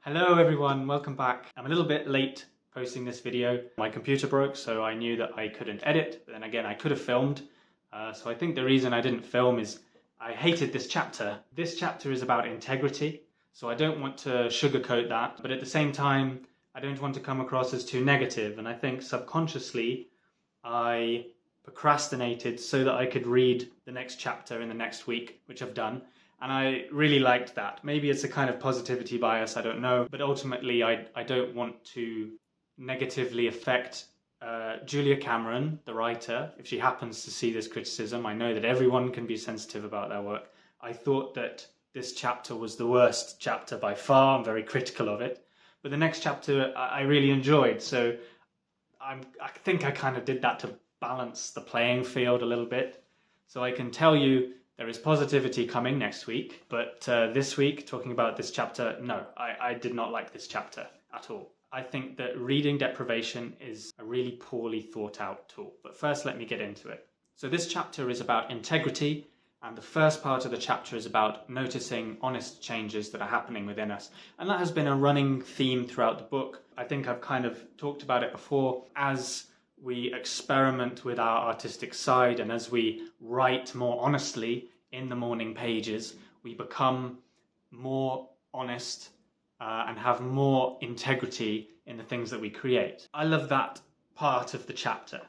Hello everyone, welcome back. I'm a little bit late posting this video. My computer broke, so I knew that I couldn't edit, but then again I could have filmed. So I think the reason I didn't film is I hated this chapter. This chapter is about integrity, so I don't want to sugarcoat that, but at the same time I don't want to come across as too negative, and I think subconsciously I procrastinated so that I could read the next chapter in the next week, which I've done. And I really liked that. Maybe it's a kind of positivity bias, I don't know. But ultimately, I don't want to negatively affect Julia Cameron, the writer, if she happens to see this criticism. I know that everyone can be sensitive about their work. I thought that this chapter was the worst chapter by far. I'm very critical of it. But the next chapter I really enjoyed. So I think I kind of did that to balance the playing field a little bit. So I can tell you there is positivity coming next week, but this week, talking about this chapter, no, I did not like this chapter at all. I think that reading deprivation is a really poorly thought out tool. But first, let me get into it. So this chapter is about integrity, and the first part of the chapter is about noticing honest changes that are happening within us. And that has been a running theme throughout the book. I think I've kind of talked about it before. As we experiment with our artistic side and as we write more honestly in the morning pages, we become more honest and have more integrity in the things that we create. I love that part of the chapter.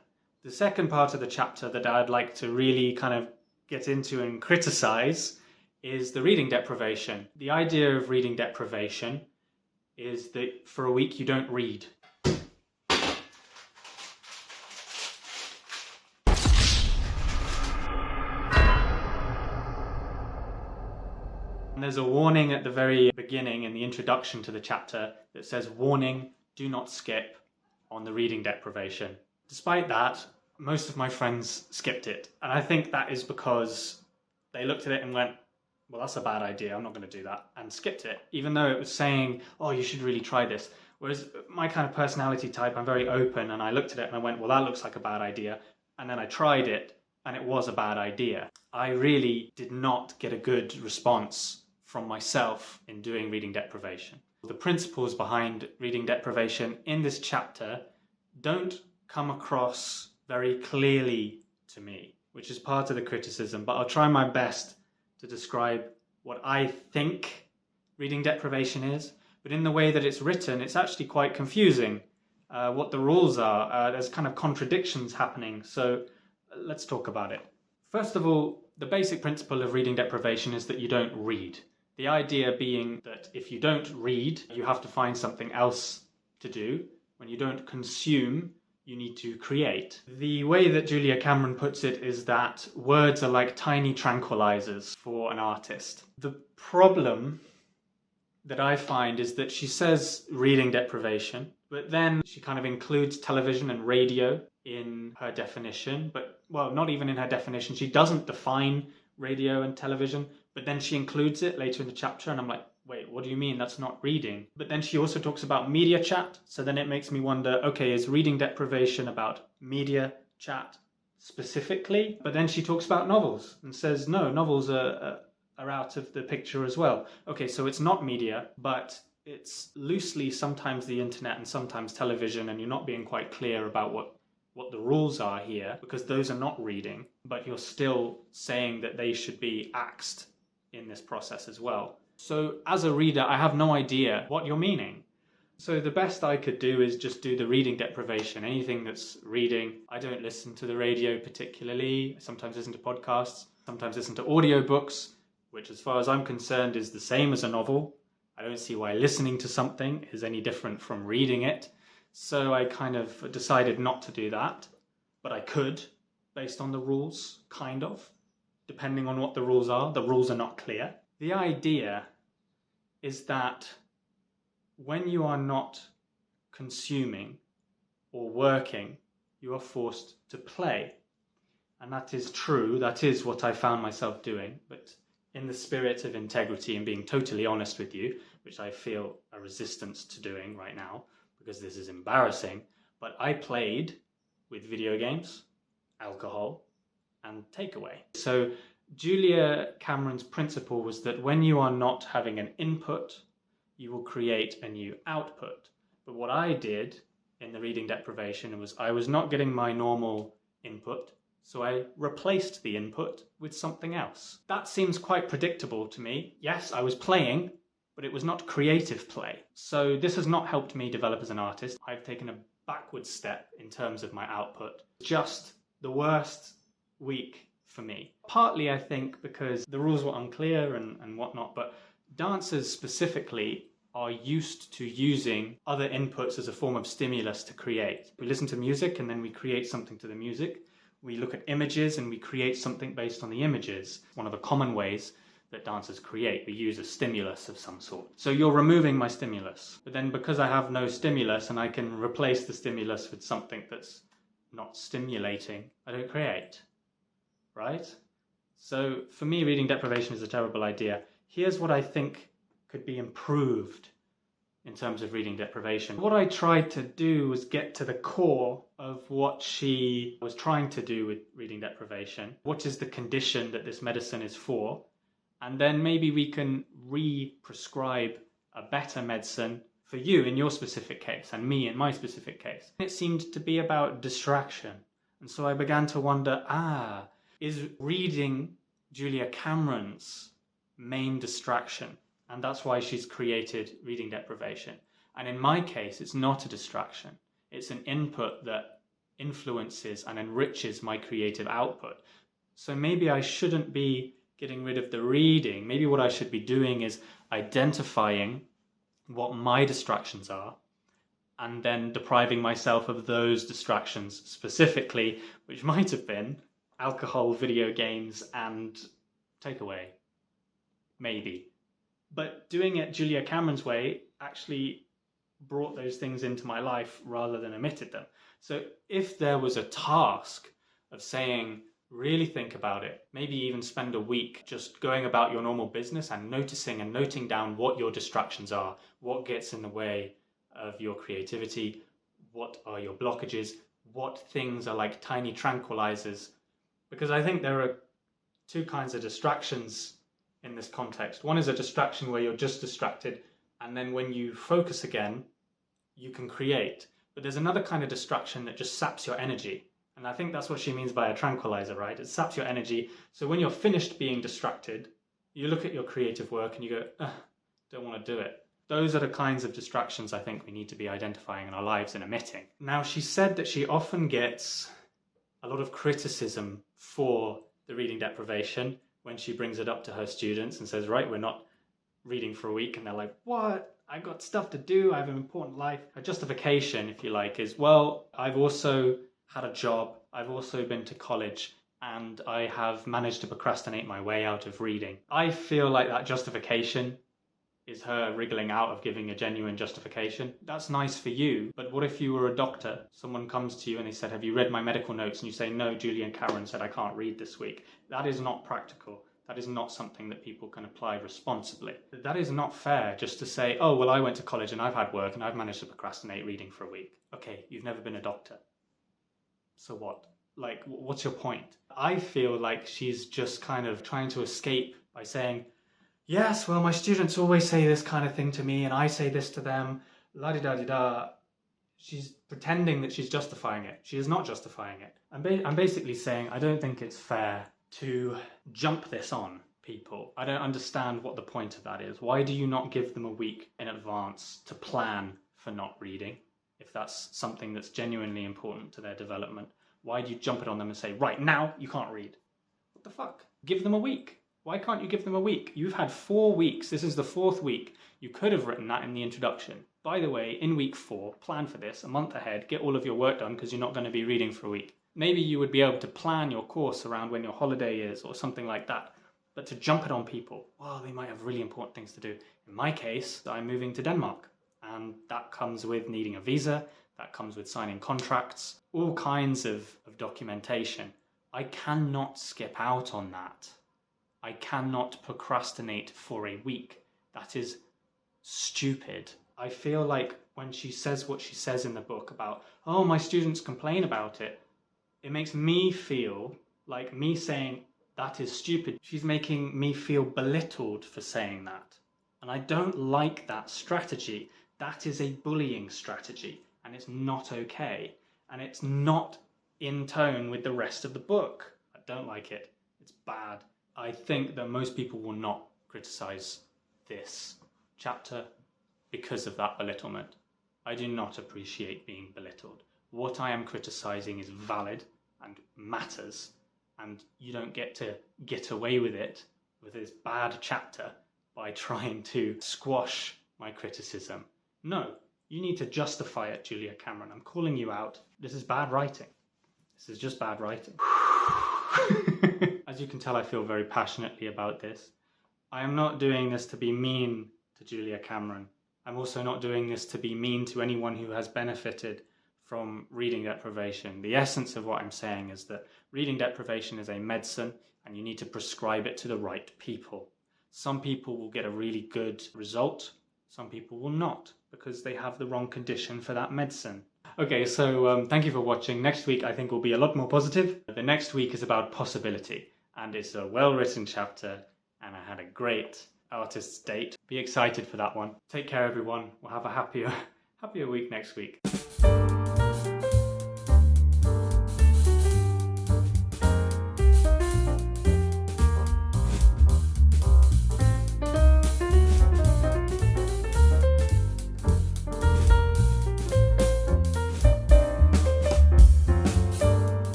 The second part of the chapter that I'd like to really kind of get into and criticize is the reading deprivation. The idea of reading deprivation is that for a week you don't read. And there's a warning at the very beginning in the introduction to the chapter that says, warning, do not skip on the reading deprivation. Despite that, most of my friends skipped it. And I think that is because they looked at it and went, well, that's a bad idea, I'm not going to do that, and skipped it, even though it was saying, oh, you should really try this. Whereas my kind of personality type, I'm very open, and I looked at it and I went, well, that looks like a bad idea. And then I tried it, and it was a bad idea. I really did not get a good response from myself in doing reading deprivation. The principles behind reading deprivation in this chapter don't come across very clearly to me, which is part of the criticism, but I'll try my best to describe what I think reading deprivation is. But in the way that it's written, it's actually quite confusing what the rules are. There's kind of contradictions happening, so let's talk about it. First of all, the basic principle of reading deprivation is that you don't read. The idea being that if you don't read, you have to find something else to do. When you don't consume, you need to create. The way that Julia Cameron puts it is that words are like tiny tranquilizers for an artist. The problem that I find is that she says reading deprivation, but then she kind of includes television and radio in her definition, but, well, not even in her definition. She doesn't define radio and television, but then she includes it later in the chapter, and I'm like, wait, what do you mean? That's not reading. But then she also talks about media chat, so then it makes me wonder, okay, is reading deprivation about media chat specifically? But then she talks about novels and says, no, novels are out of the picture as well. Okay, so it's not media, but it's loosely sometimes the internet and sometimes television, and you're not being quite clear about what the rules are here, because those are not reading, but you're still saying that they should be axed in this process as well. So as a reader, I have no idea what you're meaning. So the best I could do is just do the reading deprivation. Anything that's reading. I don't listen to the radio particularly. I sometimes listen to podcasts, sometimes listen to audiobooks, which as far as I'm concerned is the same as a novel. I don't see why listening to something is any different from reading it. So I kind of decided not to do that, but I could, based on the rules, kind of, depending on what the rules are. The rules are not clear. The idea is that when you are not consuming or working, you are forced to play. And that is true. That is what I found myself doing. But in the spirit of integrity and being totally honest with you, which I feel a resistance to doing right now, because this is embarrassing, but I played with video games, alcohol, and takeaway. So Julia Cameron's principle was that when you are not having an input, you will create a new output. But what I did in the reading deprivation was I was not getting my normal input, so I replaced the input with something else. That seems quite predictable to me. Yes, I was playing, but it was not creative play. So this has not helped me develop as an artist. I've taken a backward step in terms of my output. Just the worst week for me. Partly, I think, because the rules were unclear and whatnot, but dancers specifically are used to using other inputs as a form of stimulus to create. We listen to music and then we create something to the music. We look at images and we create something based on the images. One of the common ways that dancers create, we use a stimulus of some sort. So you're removing my stimulus. But then because I have no stimulus and I can replace the stimulus with something that's not stimulating, I don't create, right? So for me, reading deprivation is a terrible idea. Here's what I think could be improved in terms of reading deprivation. What I tried to do was get to the core of what she was trying to do with reading deprivation. What is the condition that this medicine is for? And then maybe we can re-prescribe a better medicine for you in your specific case and me in my specific case. It seemed to be about distraction. And so I began to wonder, is reading Julia Cameron's main distraction? And that's why she's created reading deprivation. And in my case, it's not a distraction. It's an input that influences and enriches my creative output. So maybe I shouldn't be getting rid of the reading. Maybe what I should be doing is identifying what my distractions are and then depriving myself of those distractions specifically, which might have been alcohol, video games, and takeaway. Maybe. But doing it Julia Cameron's way actually brought those things into my life rather than omitted them. So if there was a task of saying, really think about it, maybe even spend a week just going about your normal business and noticing and noting down what your distractions are, what gets in the way of your creativity, what are your blockages, what things are like tiny tranquilizers. Because I think there are two kinds of distractions in this context. One is a distraction where you're just distracted, and then when you focus again, you can create. But there's another kind of distraction that just saps your energy. And I think that's what she means by a tranquilizer, right? It saps your energy. So when you're finished being distracted, you look at your creative work and you go, don't want to do it. Those are the kinds of distractions I think we need to be identifying in our lives and omitting. Now, she said that she often gets a lot of criticism for the reading deprivation when she brings it up to her students and says, right, we're not reading for a week. And they're like, what? I've got stuff to do. I have an important life. Her justification, if you like, is, well, I've also had a job. I've also been to college and I have managed to procrastinate my way out of reading. I feel like that justification is her wriggling out of giving a genuine justification. That's nice for you, but what if you were a doctor? Someone comes to you and they said, have you read my medical notes? And you say, no, Julian Cameron said I can't read this week. That is not practical. That is not something that people can apply responsibly. That is not fair just to say, oh, well, I went to college and I've had work and I've managed to procrastinate reading for a week. Okay, you've never been a doctor. So what? Like, what's your point? I feel like she's just kind of trying to escape by saying, yes, well, my students always say this kind of thing to me and I say this to them, la-di-da-di-da. She's pretending that she's justifying it. She is not justifying it. I'm basically saying I don't think it's fair to jump this on people. I don't understand what the point of that is. Why do you not give them a week in advance to plan for not reading? If that's something that's genuinely important to their development, why do you jump it on them and say, right now, you can't read? What the fuck? Give them a week. Why can't you give them a week? You've had 4 weeks. This is the 4th week. You could have written that in the introduction. By the way, in week 4, plan for this a month ahead, get all of your work done because you're not going to be reading for a week. Maybe you would be able to plan your course around when your holiday is or something like that. But to jump it on people, well, they might have really important things to do. In my case, I'm moving to Denmark. And that comes with needing a visa, that comes with signing contracts, all kinds of documentation. I cannot skip out on that. I cannot procrastinate for a week. That is stupid. I feel like when she says what she says in the book about, oh, my students complain about it, it makes me feel like me saying that is stupid. She's making me feel belittled for saying that. And I don't like that strategy. That is a bullying strategy, and it's not okay. And it's not in tone with the rest of the book. I don't like it. It's bad. I think that most people will not criticise this chapter because of that belittlement. I do not appreciate being belittled. What I am criticising is valid and matters, and you don't get to get away with it with this bad chapter by trying to squash my criticism. No, you need to justify it, Julia Cameron. I'm calling you out. This is bad writing. This is just bad writing. As you can tell, I feel very passionately about this. I am not doing this to be mean to Julia Cameron. I'm also not doing this to be mean to anyone who has benefited from reading deprivation. The essence of what I'm saying is that reading deprivation is a medicine and you need to prescribe it to the right people. Some people will get a really good result, some people will not, because they have the wrong condition for that medicine. Okay, so thank you for watching. Next week I think will be a lot more positive. The next week is about possibility, and it's a well-written chapter, and I had a great artist's date. Be excited for that one. Take care, everyone. We'll have a happier week next week.